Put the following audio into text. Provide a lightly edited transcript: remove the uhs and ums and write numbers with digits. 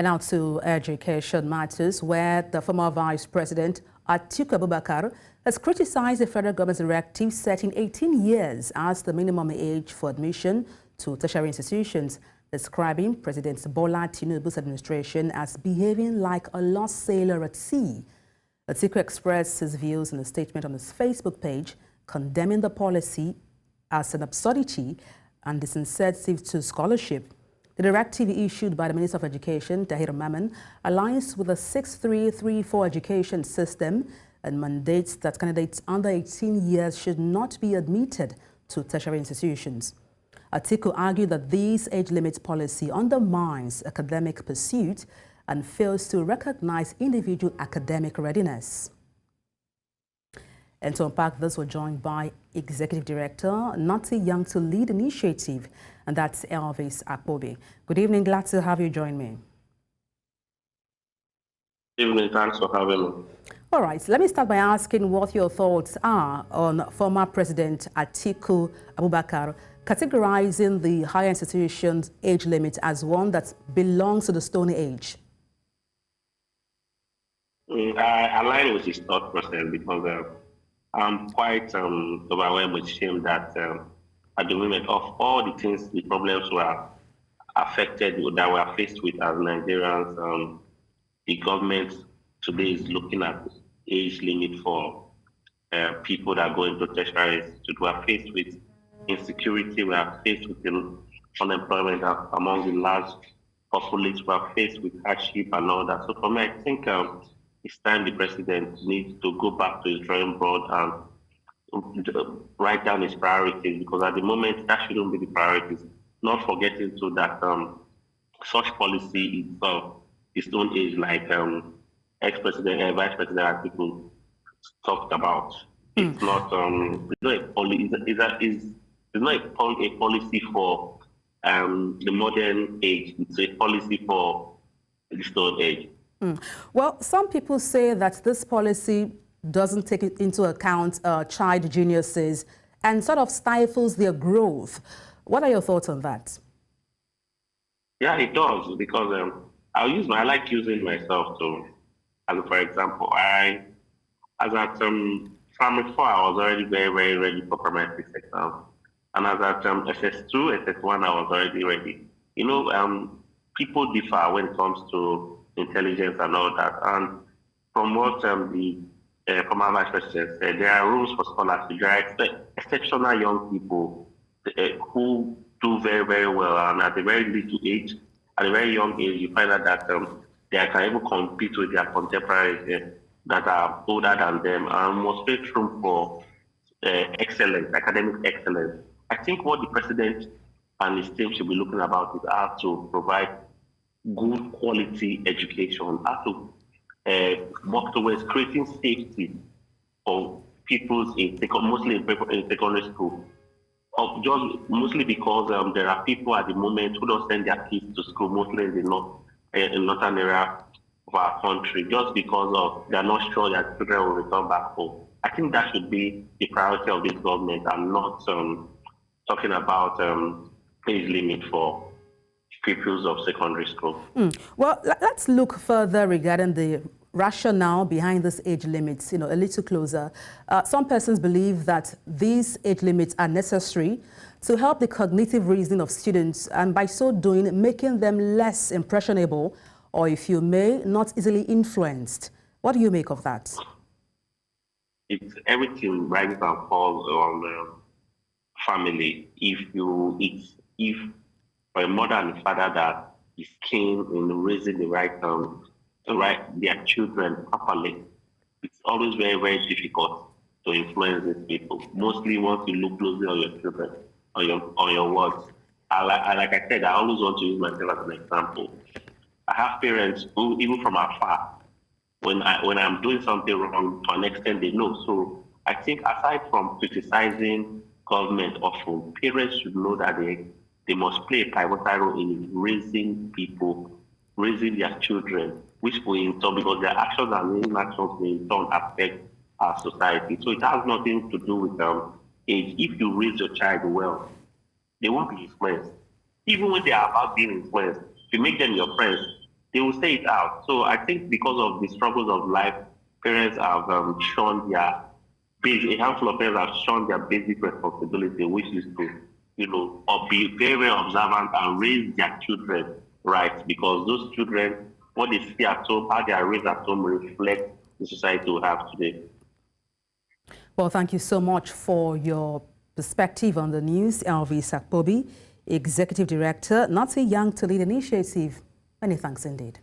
And now to education matters, where the former Vice President Atiku Abubakar has criticized the federal government's directive setting 18 years as the minimum age for admission to tertiary institutions, describing President Bola Tinubu's administration as behaving like a lost sailor at sea. Atiku expressed his views in a statement on his Facebook page, condemning the policy as an absurdity and disincentive to scholarship. The directive issued by the Minister of Education, Tahir Mamman, aligns with the 6334 education system and mandates that candidates under 18 years should not be admitted to tertiary institutions. Atiku argued that this age limit policy undermines academic pursuit and fails to recognize individual academic readiness. And to unpack this, we're joined by Executive Director, Not Too Young to Lead Initiative, and that's Elvis Akpobi. Good evening, glad to have you join me. Good evening, thanks for having me. All right, so let me start by asking what your thoughts are on former President Atiku Abubakar categorizing the higher institutions age limit as one that belongs to the Stone Age. I align with his thought process because I'm quite overwhelmed with shame that at the moment of all the things, the problems were affected, that we are faced with as Nigerians, the government today is looking at age limit for people that go into tertiary institutes. We are faced with insecurity, we are faced with unemployment among the large populace, we are faced with hardship and all that. So for me, I think it's time the president needs to go back to his drawing board and write down his priorities, because at the moment that shouldn't be the priorities. Not forgetting to that such policy itself is Stone Age, like ex-president, Vice President Atiku talked about. It's not it's not a policy for the modern age. It's a policy for the Stone Age. Well, some people say that this policy doesn't take into account child geniuses and sort of stifles their growth. What are your thoughts on that? Yeah, it does, because I like using myself to, as for example, as at primary 4, I was already very, very ready for primary 6 exam. And as at SS2, SS1, I was already ready. You know, people differ when it comes to intelligence and all that. And from what the former Vice President said, there are rules for scholarship. There are exceptional young people who do very, very well, and at a very little age, at a very young age, you find out that they can even compete with their contemporaries that are older than them, and must make room for excellence, academic excellence. I think what the president and his team should be looking about is how to provide good quality education, how to work towards creating safety for people mostly in secondary school. Just mostly because there are people at the moment who don't send their kids to school, mostly in the northern area of our country, just because of they're not sure that children will return back home. I think that should be the priority of this government, and not talking about age limit for pupils of secondary school. Well, let's look further regarding the rationale behind this age limits, a little closer. Some persons believe that these age limits are necessary to help the cognitive reasoning of students, and by so doing, making them less impressionable, or if you may, not easily influenced. What do you make of that? It's everything rises and falls on family. If for a mother and a father that is keen in raising their children properly, it's always very, very difficult to influence these people. Mostly once you look closely on your children, on your words. Like I said, I always want to use myself as an example. I have parents who, even from afar, when I'm doing something wrong, to an extent they know. So I think aside from criticizing government often, parents should know that they must play a pivotal role in raising people, raising their children, which will in turn, because their actions and inactions will in turn affect our society. So it has nothing to do with age. If you raise your child well, they won't be influenced. Even when they are about being influenced, if you make them your friends, they will say it out. So I think because of the struggles of life, parents have shown their a handful of parents have shown their basic responsibility, which is to, or be very, very observant and raise their children right, because those children, what they see at home, how they are raised at home, reflect the society we have today. Well, thank you so much for your perspective on the news, Elvis Akpobi, Executive Director, Not Too Young to Lead Initiative. Many thanks indeed.